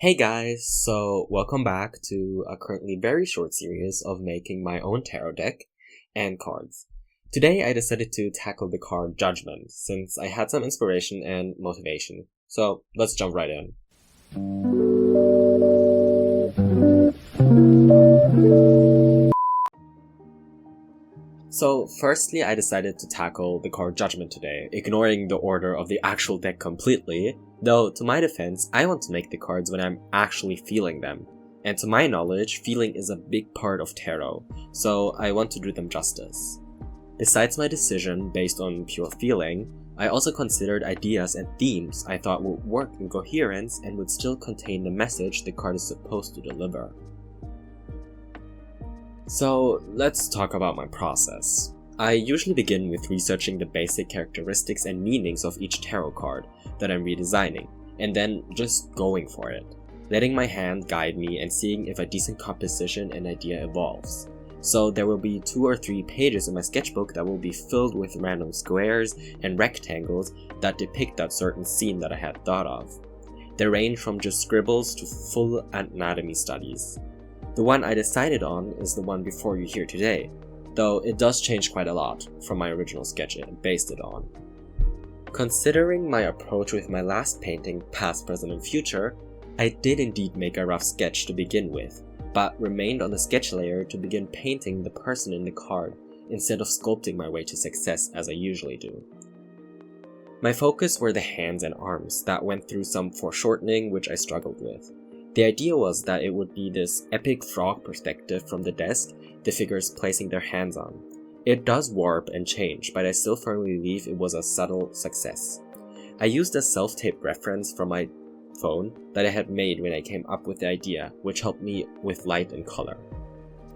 Hey guys, so welcome back to a currently very short series of making my own tarot deck and cards. Today I decided to tackle the card Judgement since I had some inspiration and motivation. So let's jump right in. So firstly I decided to tackle the card Judgement today, ignoring the order of the actual deck completely, though to my defense I want to make the cards when I'm actually feeling them. And to my knowledge, feeling is a big part of tarot, so I want to do them justice. Besides my decision based on pure feeling, I also considered ideas and themes I thought would work in coherence and would still contain the message the card is supposed to deliver. So let's talk about my process. I usually begin with researching the basic characteristics and meanings of each tarot card that I'm redesigning, and then just going for it, letting my hand guide me and seeing if a decent composition and idea evolves. So there will be 2 or 3 pages in my sketchbook that will be filled with random squares and rectangles that depict that certain scene that I had thought of. They range from just scribbles to full anatomy studies. The one I decided on is the one before you hear today, though it does change quite a lot from my original sketch I based it on. Considering my approach with my last painting, Past, Present, and Future, I did indeed make a rough sketch to begin with, but remained on the sketch layer to begin painting the person in the card, instead of sculpting my way to success as I usually do. My focus were the hands and arms that went through some foreshortening which I struggled with. The idea was that it would be this epic frog perspective from the desk the figures placing their hands on. It does warp and change, but I still firmly believe it was a subtle success. I used a self-tape reference from my phone that I had made when I came up with the idea, which helped me with light and color.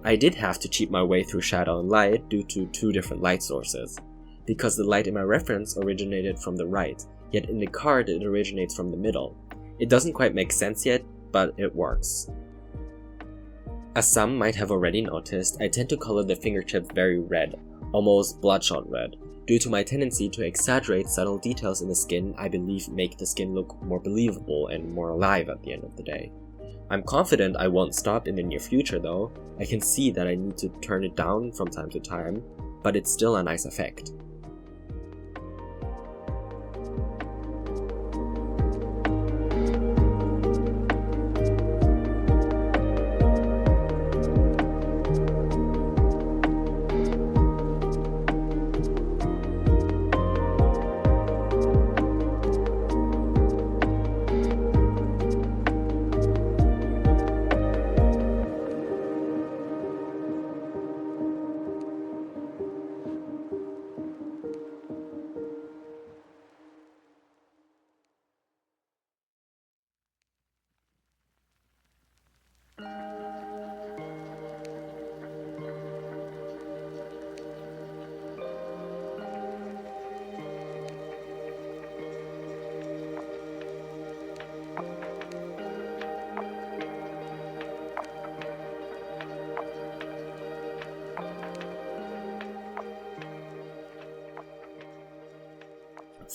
I did have to cheat my way through shadow and light due to 2 different light sources, because the light in my reference originated from the right, yet in the card it originates from the middle. It doesn't quite make sense yet, but it works. As some might have already noticed, I tend to color the fingertips very red, almost bloodshot red, due to my tendency to exaggerate subtle details in the skin I believe make the skin look more believable and more alive at the end of the day. I'm confident I won't stop in the near future though. I can see that I need to turn it down from time to time, but it's still a nice effect.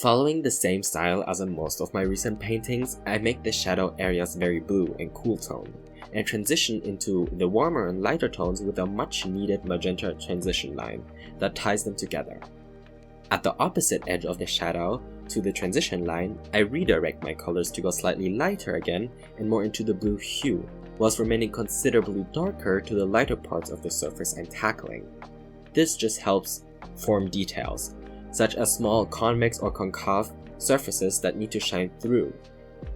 Following the same style as in most of my recent paintings, I make the shadow areas very blue and cool tone, and transition into the warmer and lighter tones with a much needed magenta transition line that ties them together. At the opposite edge of the shadow to the transition line, I redirect my colors to go slightly lighter again and more into the blue hue, whilst remaining considerably darker to the lighter parts of the surface I'm tackling. This just helps form details, such as small convex or concave surfaces that need to shine through,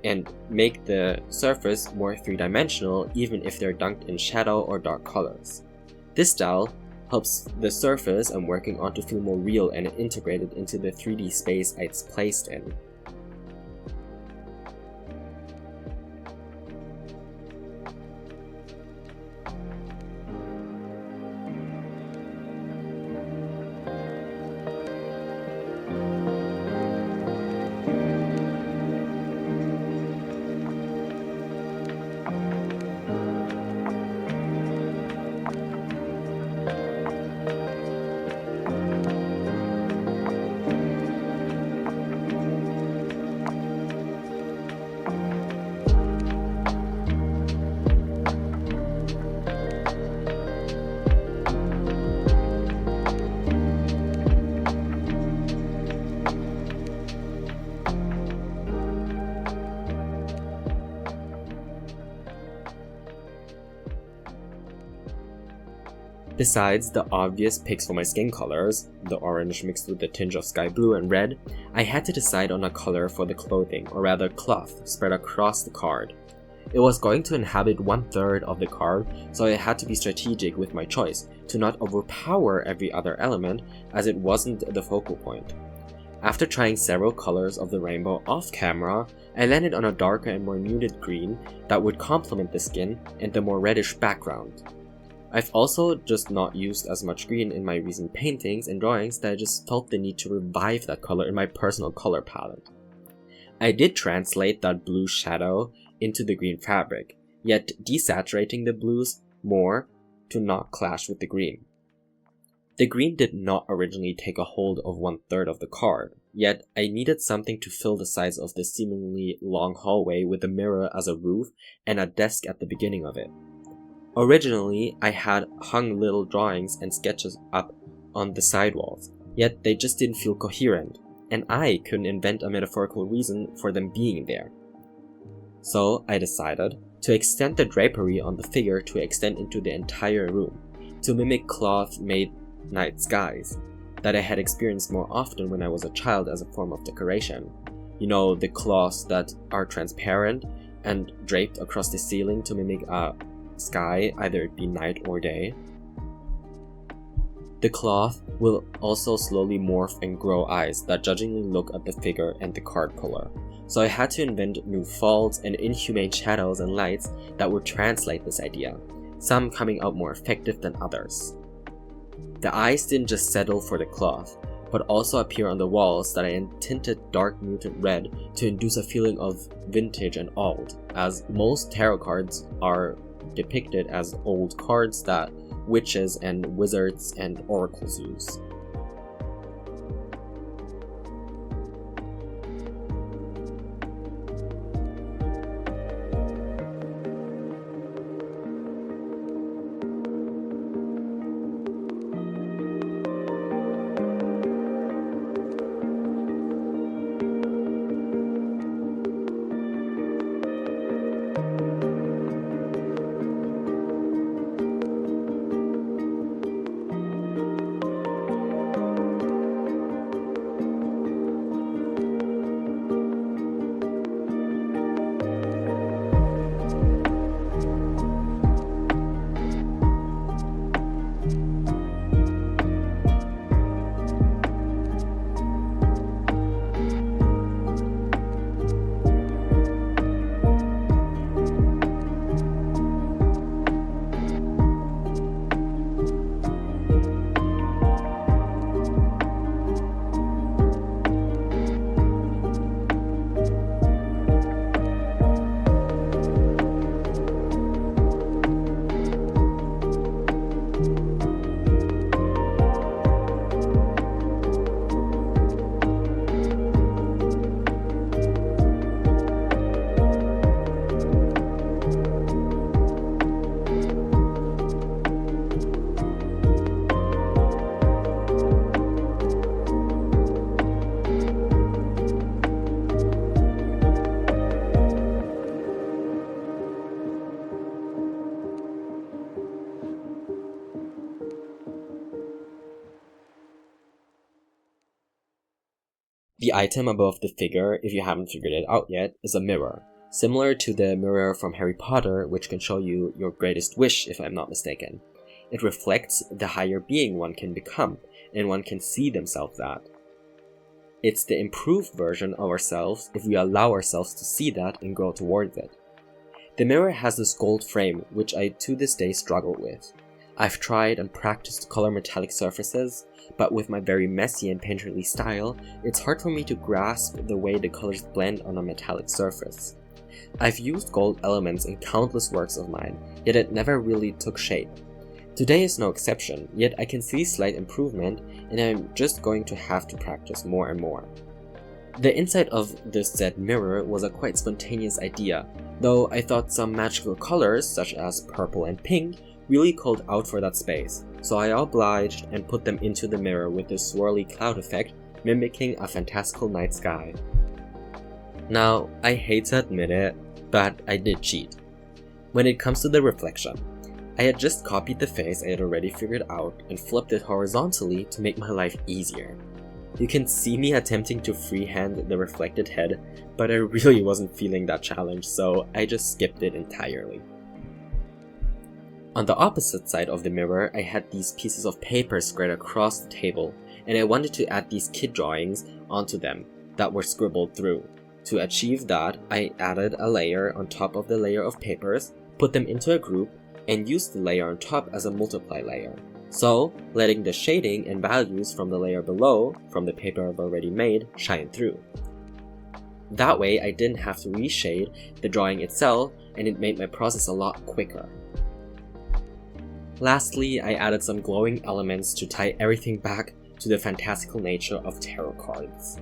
and make the surface more 3-dimensional even if they're dunked in shadow or dark colors. This style helps the surface I'm working on to feel more real and integrated into the 3D space it's placed in. Besides the obvious picks for my skin colors, the orange mixed with a tinge of sky blue and red, I had to decide on a color for the clothing, or rather cloth, spread across the card. It was going to inhabit 1/3 of the card, so I had to be strategic with my choice, to not overpower every other element, as it wasn't the focal point. After trying several colors of the rainbow off camera, I landed on a darker and more muted green that would complement the skin and the more reddish background. I've also just not used as much green in my recent paintings and drawings that I just felt the need to revive that color in my personal color palette. I did translate that blue shadow into the green fabric, yet desaturating the blues more to not clash with the green. The green did not originally take a hold of 1/3 of the card, yet I needed something to fill the size of this seemingly long hallway with a mirror as a roof and a desk at the beginning of it. Originally, I had hung little drawings and sketches up on the sidewalls, yet they just didn't feel coherent, and I couldn't invent a metaphorical reason for them being there. So I decided to extend the drapery on the figure to extend into the entire room, to mimic cloth-made night skies that I had experienced more often when I was a child as a form of decoration. You know, the cloths that are transparent and draped across the ceiling to mimic a sky, either it be night or day. The cloth will also slowly morph and grow eyes that judgingly look at the figure and the card puller, so I had to invent new faults and inhumane shadows and lights that would translate this idea, some coming out more effective than others. The eyes didn't just settle for the cloth, but also appear on the walls that I tinted dark muted red to induce a feeling of vintage and old, as most tarot cards are depicted as old cards that witches and wizards and oracles use. The item above the figure, if you haven't figured it out yet, is a mirror, similar to the mirror from Harry Potter, which can show you your greatest wish, if I'm not mistaken. It reflects the higher being one can become, and one can see themselves that. It's the improved version of ourselves if we allow ourselves to see that and grow towards it. The mirror has this gold frame, which I to this day struggle with. I've tried and practiced to color metallic surfaces, but with my very messy and painterly style, it's hard for me to grasp the way the colors blend on a metallic surface. I've used gold elements in countless works of mine, yet it never really took shape. Today is no exception, yet I can see slight improvement, and I'm just going to have to practice more and more. The inside of this said mirror was a quite spontaneous idea, though I thought some magical colors, such as purple and pink, really called out for that space, so I obliged and put them into the mirror with this swirly cloud effect, mimicking a fantastical night sky. Now, I hate to admit it, but I did cheat. When it comes to the reflection, I had just copied the face I had already figured out and flipped it horizontally to make my life easier. You can see me attempting to freehand the reflected head, but I really wasn't feeling that challenge, so I just skipped it entirely. On the opposite side of the mirror, I had these pieces of paper spread across the table, and I wanted to add these kid drawings onto them that were scribbled through. To achieve that, I added a layer on top of the layer of papers, put them into a group, and used the layer on top as a multiply layer. So, letting the shading and values from the layer below, from the paper I've already made, shine through. That way, I didn't have to reshade the drawing itself, and it made my process a lot quicker. Lastly, I added some glowing elements to tie everything back to the fantastical nature of tarot cards.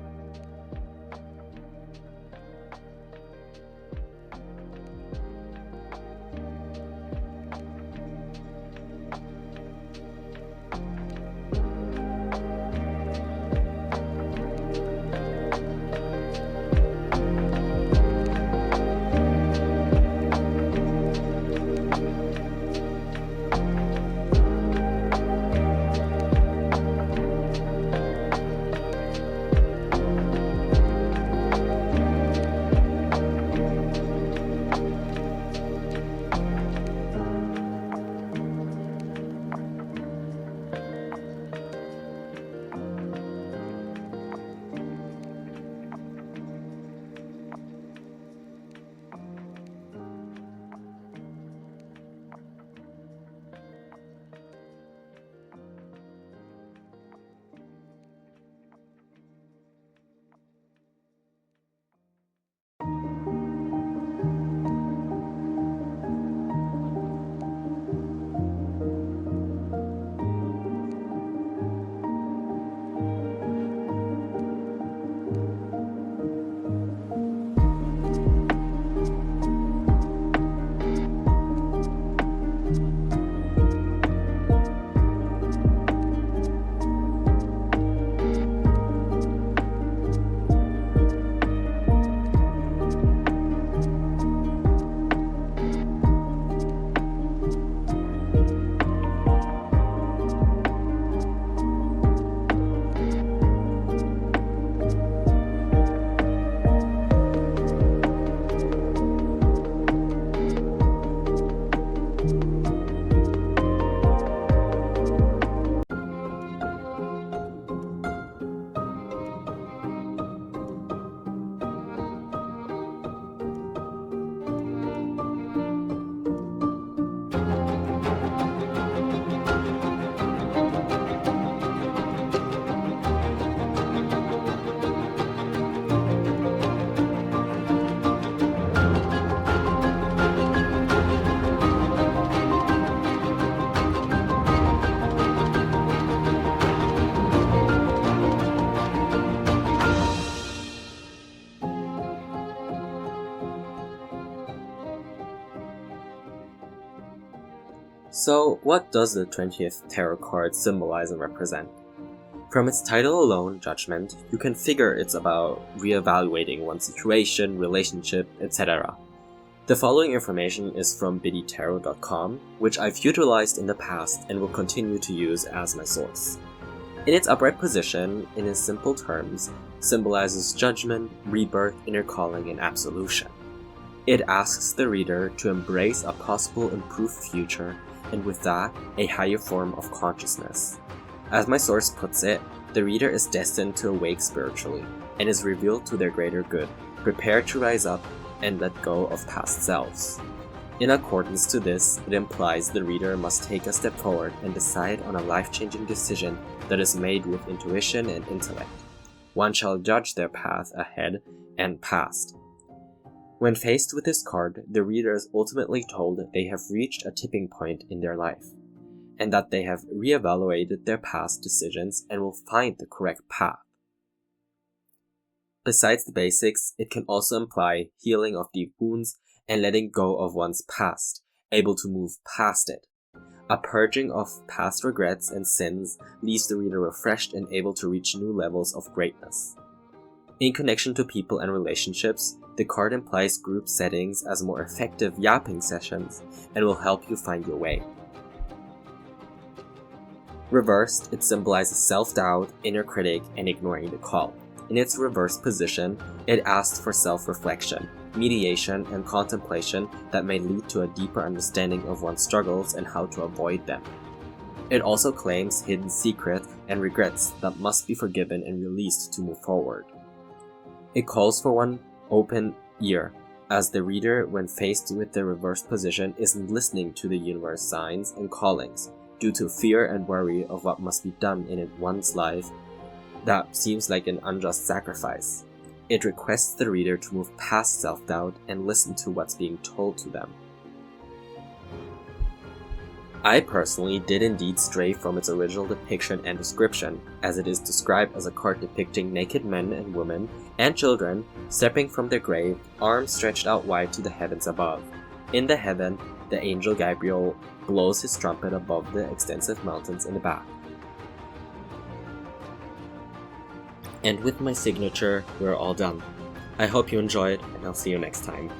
So, what does the 20th tarot card symbolize and represent? From its title alone, Judgement, you can figure it's about reevaluating one's situation, relationship, etc. The following information is from Pt.2, which I've utilized in the past and will continue to use as my source. In its upright position, in its simple terms, symbolizes judgment, rebirth, inner calling, and absolution. It asks the reader to embrace a possible improved future, and with that, a higher form of consciousness. As my source puts it, the reader is destined to awake spiritually, and is revealed to their greater good, prepared to rise up and let go of past selves. In accordance to this, it implies the reader must take a step forward and decide on a life-changing decision that is made with intuition and intellect. One shall judge their path ahead and past. When faced with this card, the reader is ultimately told that they have reached a tipping point in their life, and that they have reevaluated their past decisions and will find the correct path. Besides the basics, it can also imply healing of deep wounds and letting go of one's past, able to move past it. A purging of past regrets and sins leaves the reader refreshed and able to reach new levels of greatness. In connection to people and relationships, the card implies group settings as more effective yapping sessions and will help you find your way. Reversed, it symbolizes self-doubt, inner critic, and ignoring the call. In its reversed position, it asks for self-reflection, mediation, and contemplation that may lead to a deeper understanding of one's struggles and how to avoid them. It also claims hidden secrets and regrets that must be forgiven and released to move forward. It calls for one open ear, as the reader, when faced with the reversed position, isn't listening to the universe's signs and callings, due to fear and worry of what must be done in one's life that seems like an unjust sacrifice. It requests the reader to move past self-doubt and listen to what's being told to them. I personally did indeed stray from its original depiction and description, as it is described as a card depicting naked men and women and children stepping from their grave, arms stretched out wide to the heavens above. In the heaven, the angel Gabriel blows his trumpet above the extensive mountains in the back. And with my signature, we're all done. I hope you enjoyed, and I'll see you next time.